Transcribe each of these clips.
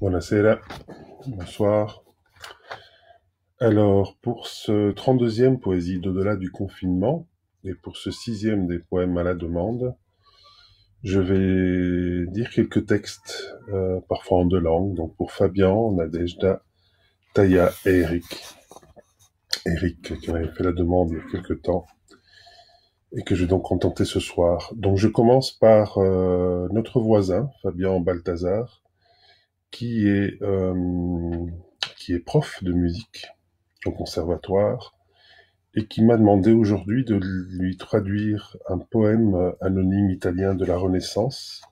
Buonasera, bonsoir. Alors, pour ce 32e poésie d'au-delà du confinement, et pour ce 6e des poèmes à la demande, je vais dire quelques textes, parfois en deux langues, donc pour Fabian, Nadejda, Taya et Eric. Eric, qui m'avait fait la demande il y a quelque temps, et que je vais donc contenter ce soir. Donc je commence par notre voisin, Fabian Balthazar, qui est, euh, qui est prof de musique au conservatoire et qui m'a demandé aujourd'hui de lui traduire un poème anonyme italien de la Renaissance,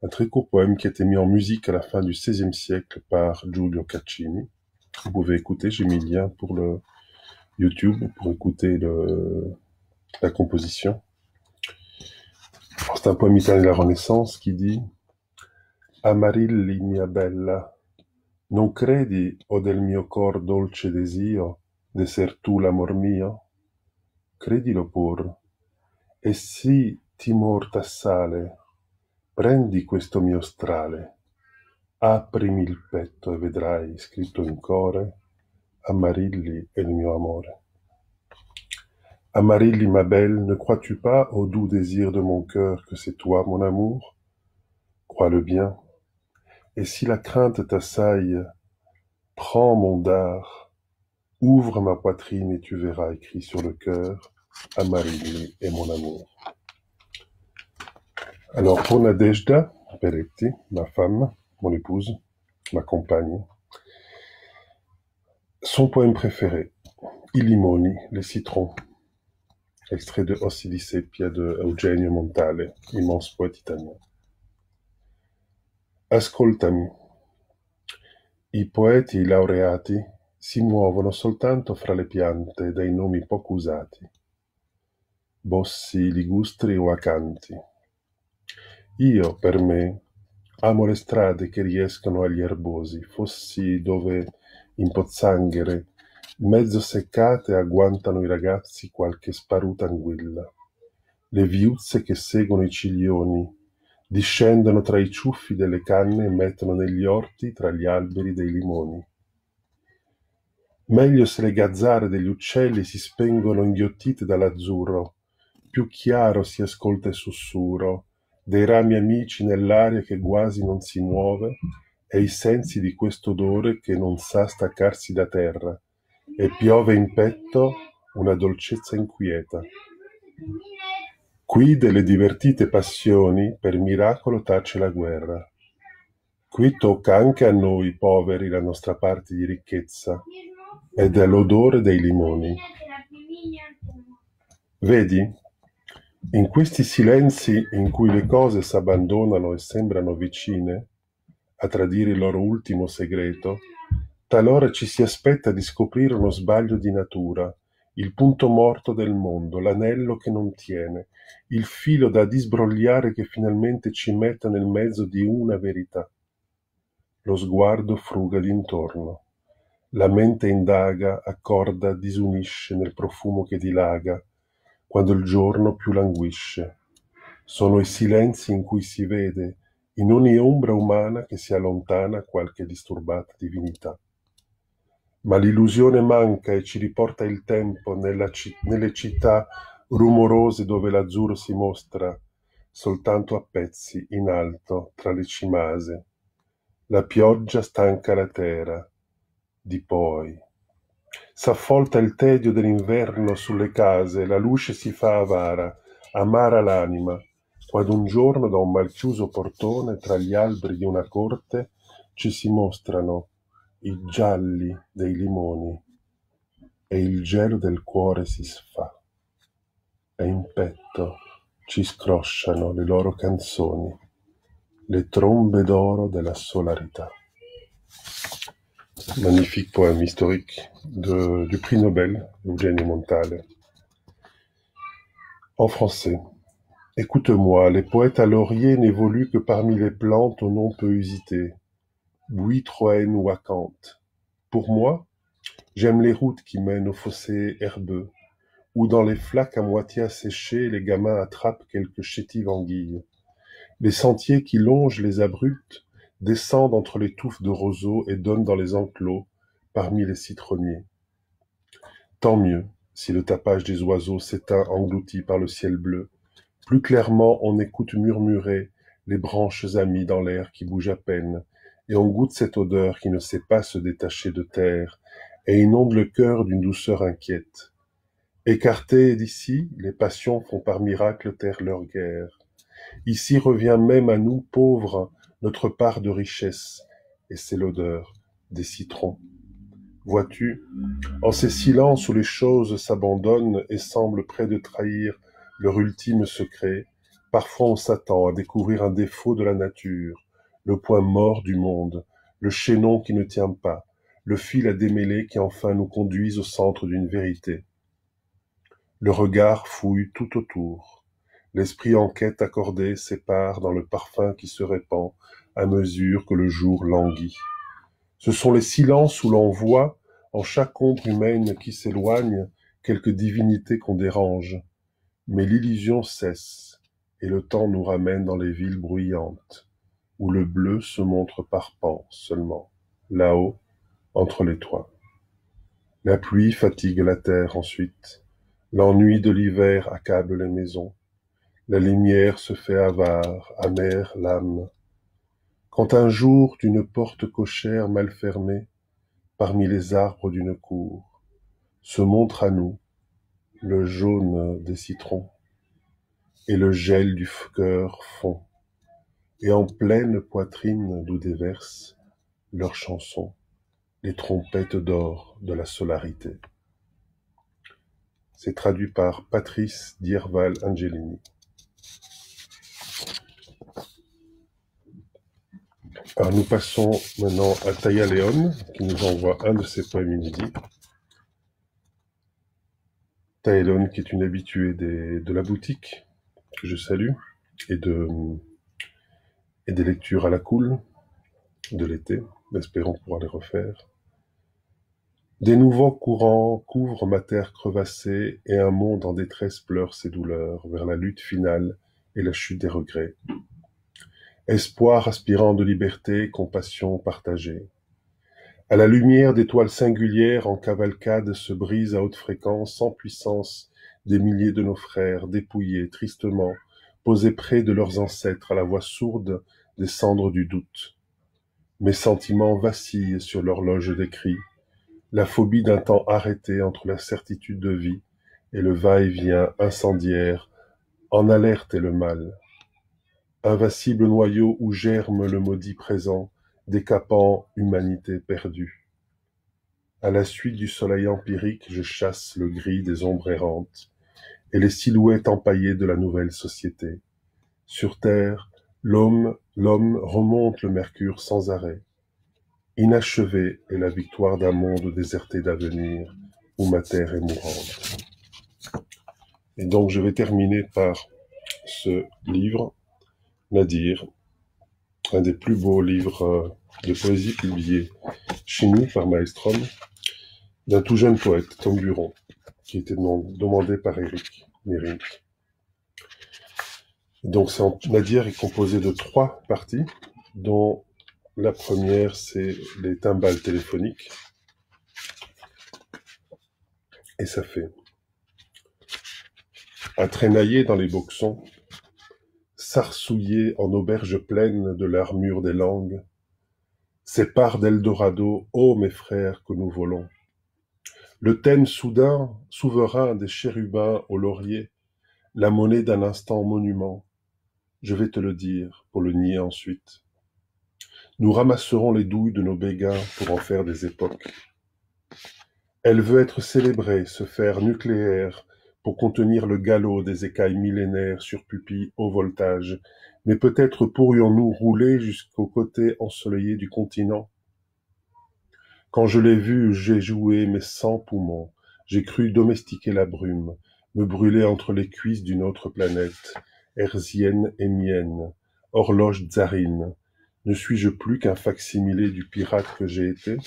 un très court poème qui a été mis en musique à la fin du XVIe siècle par Giulio Caccini. Vous pouvez écouter, j'ai mis le lien pour le YouTube pour écouter la composition. C'est un poème italien de la Renaissance qui dit Amarilli mia bella, non credi, o del mio cor dolce desio, d'esser tu l'amor mio? Credilo pur, e sì timor t'assale, prendi questo mio strale, aprimi il petto e vedrai scritto in core, Amarilli è il mio amore. Amarilli, ma belle, ne crois-tu pas au doux désir de mon cœur que c'est toi, mon amour? Crois-le bien. Et si la crainte t'assaille, prends mon dard, ouvre ma poitrine et tu verras écrit sur le cœur, Amarilli est mon amour. Alors pour Nadejda Peretti, ma femme, mon épouse, ma compagne, son poème préféré, I limoni, les citrons, extrait de Ossi di Seppia de Eugenio Montale, immense poète italien. Ascoltami, i poeti e i laureati si muovono soltanto fra le piante dai nomi poco usati, bossi, ligustri o acanti. Io, per me, amo le strade che riescono agli erbosi, fossi dove in pozzanghere, mezzo seccate, agguantano i ragazzi qualche sparuta anguilla. Le viuzze che seguono i ciglioni discendono tra i ciuffi delle canne e mettono negli orti tra gli alberi dei limoni. Meglio se le gazzare degli uccelli si spengono inghiottite dall'azzurro, più chiaro si ascolta il sussurro dei rami amici nell'aria che quasi non si muove e i sensi di quest'odore che non sa staccarsi da terra e piove in petto una dolcezza inquieta. Qui delle divertite passioni per miracolo tace la guerra. Qui tocca anche a noi poveri la nostra parte di ricchezza ed è l'odore dei limoni. Vedi? In questi silenzi in cui le cose s'abbandonano e sembrano vicine, a tradire il loro ultimo segreto, talora ci si aspetta di scoprire uno sbaglio di natura, il punto morto del mondo, l'anello che non tiene, il filo da disbrogliare che finalmente ci metta nel mezzo di una verità. Lo sguardo fruga d'intorno, la mente indaga, accorda, disunisce nel profumo che dilaga, quando il giorno più languisce. Sono i silenzi in cui si vede, in ogni ombra umana che si allontana qualche disturbata divinità. Ma l'illusione manca e ci riporta il tempo nelle città rumorose dove l'azzurro si mostra soltanto a pezzi in alto tra le cimase. La pioggia stanca la terra, di poi. S'affolta il tedio dell'inverno sulle case, la luce si fa avara, amara l'anima, quando un giorno da un malchiuso portone tra gli alberi di una corte ci si mostrano i gialli dei limoni e il gelo del cuore si sfa e in petto ci scrosciano le loro canzoni, le trombe d'oro della solarità. Magnifique poème historique du prix Nobel, Eugenio Montale. En français. Écoute-moi, les poètes à laurier n'évoluent que parmi les plantes au nom peu usité, buitroène ou acanthe. Pour moi, j'aime les routes qui mènent aux fossés herbeux, où dans les flaques à moitié asséchées, les gamins attrapent quelques chétives anguilles. Les sentiers qui longent les abrupts descendent entre les touffes de roseaux et donnent dans les enclos, parmi les citronniers. Tant mieux, si le tapage des oiseaux s'éteint englouti par le ciel bleu. Plus clairement on écoute murmurer les branches amies dans l'air qui bouge à peine, et on goûte cette odeur qui ne sait pas se détacher de terre, et inonde le cœur d'une douceur inquiète. Écartées d'ici, les passions font par miracle taire leur guerre. Ici revient même à nous, pauvres, notre part de richesse, et c'est l'odeur des citrons. Vois-tu, en ces silences où les choses s'abandonnent et semblent près de trahir leur ultime secret, parfois on s'attend à découvrir un défaut de la nature, le point mort du monde, le chaînon qui ne tient pas, le fil à démêler qui enfin nous conduise au centre d'une vérité. Le regard fouille tout autour. L'esprit en quête accordée sépare dans le parfum qui se répand à mesure que le jour languit. Ce sont les silences où l'on voit, en chaque ombre humaine qui s'éloigne, quelque divinité qu'on dérange. Mais l'illusion cesse, et le temps nous ramène dans les villes bruyantes, où le bleu se montre par pans seulement, là-haut, entre les toits. La pluie fatigue la terre ensuite. L'ennui de l'hiver accable les maisons. La lumière se fait avare, amère l'âme. Quand un jour d'une porte cochère mal fermée, parmi les arbres d'une cour, se montre à nous le jaune des citrons, et le gel du cœur fond, et en pleine poitrine d'où déversent leurs chansons, les trompettes d'or de la solarité. C'est traduit par Patrice Dierval Angelini. Alors nous passons maintenant à Taya León, qui nous envoie un de ses poèmes inédits. Taya León, qui est une habituée de la boutique, que je salue, et des lectures à la cool de l'été. Espérons pouvoir les refaire. Des nouveaux courants couvrent ma terre crevassée, et un monde en détresse pleure ses douleurs vers la lutte finale et la chute des regrets. Espoir aspirant de liberté, compassion partagée. À la lumière d'étoiles singulières en cavalcade se brisent à haute fréquence, sans puissance, des milliers de nos frères, dépouillés, tristement, posés près de leurs ancêtres à la voix sourde des cendres du doute. Mes sentiments vacillent sur l'horloge des cris, la phobie d'un temps arrêté entre la certitude de vie et le va-et-vient incendiaire, en alerte est le mal. Invincible noyau où germe le maudit présent, décapant humanité perdue. À la suite du soleil empirique, je chasse le gris des ombres errantes et les silhouettes empaillées de la nouvelle société. Sur terre, l'homme remonte le mercure sans arrêt. Inachevée est la victoire d'un monde déserté d'avenir, où ma terre est mourante. Et donc je vais terminer par ce livre, Nadir, un des plus beaux livres de poésie publiés chez nous par Maelstrom, d'un tout jeune poète, Tom Buron, qui était demandé par Éric Mérink. Donc Nadir est composé de 3 parties, dont la première, c'est les timbales téléphoniques. Et ça fait: à traînailler dans les boxons, s'arsouiller en auberge pleine de l'armure des langues, ces parts d'Eldorado, ô mes frères, que nous volons. Le thème soudain, souverain des chérubins au laurier, la monnaie d'un instant monument, je vais te le dire pour le nier ensuite. Nous ramasserons les douilles de nos béguins pour en faire des époques. Elle veut être célébrée, se faire nucléaire, pour contenir le galop des écailles millénaires sur pupilles haut voltage, mais peut-être pourrions-nous rouler jusqu'au côté ensoleillé du continent. Quand je l'ai vue, j'ai joué mes 100 poumons, j'ai cru domestiquer la brume, me brûler entre les cuisses d'une autre planète, herzienne et mienne, horloge tsarine. Ne suis-je plus qu'un fac-similé du pirate que j'ai été?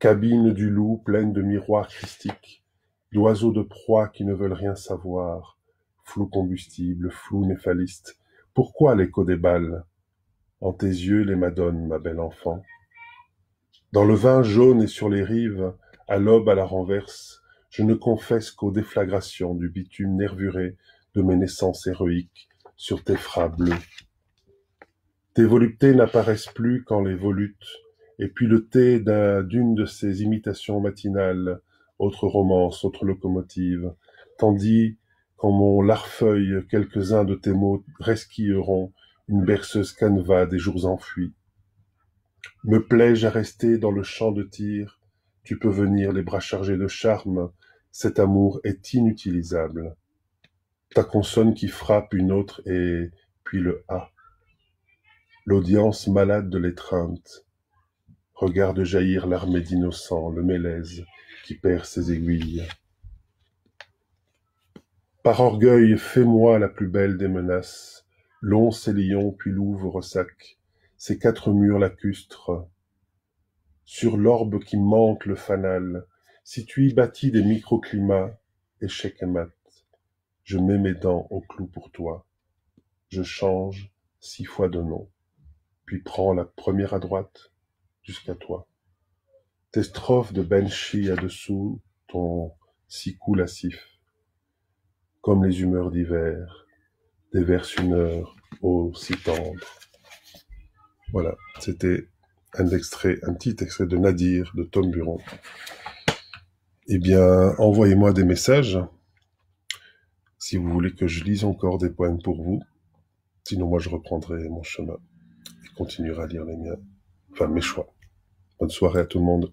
Cabine du loup pleine de miroirs christiques, d'oiseaux de proie qui ne veulent rien savoir, flou combustible, flou néphaliste. Pourquoi l'écho des balles? en tes yeux les madones, ma belle enfant. Dans le vin jaune et sur les rives, à l'aube à la renverse, je ne confesse qu'aux déflagrations du bitume nervuré de mes naissances héroïques sur tes fras bleus. Tes voluptés n'apparaissent plus qu'en les volutes, et puis le thé d'une de ces imitations matinales, autre romance, autre locomotive, tandis qu'en mon larfeuille, quelques-uns de tes mots resquilleront une berceuse canevas des jours enfuis. Me plais-je à rester dans le champ de tir? Tu peux venir les bras chargés de charme, cet amour est inutilisable. Ta consonne qui frappe une autre et puis le A. L'audience malade de l'étreinte. Regarde jaillir l'armée d'innocents, le mélèze qui perd ses aiguilles. Par orgueil, fais-moi la plus belle des menaces. Long ces lions, puis l'ouvre sac, ces quatre murs lacustres. Sur l'orbe qui manque le fanal, si tu y bâtis des microclimats, échec et mat, je mets mes dents au clou pour toi. Je change 6 fois de nom, puis prends la première à droite jusqu'à toi. Tes strophes de Benshi à-dessous ton sikou lascif, comme les humeurs d'hiver, déverse une heure ô si tendre. Voilà, c'était un petit extrait de Nadir de Tom Buron. Eh bien, envoyez-moi des messages si vous voulez que je lise encore des poèmes pour vous. Sinon, moi, je reprendrai mon chemin et continuerai à lire les miens, enfin mes choix. Bonne soirée à tout le monde.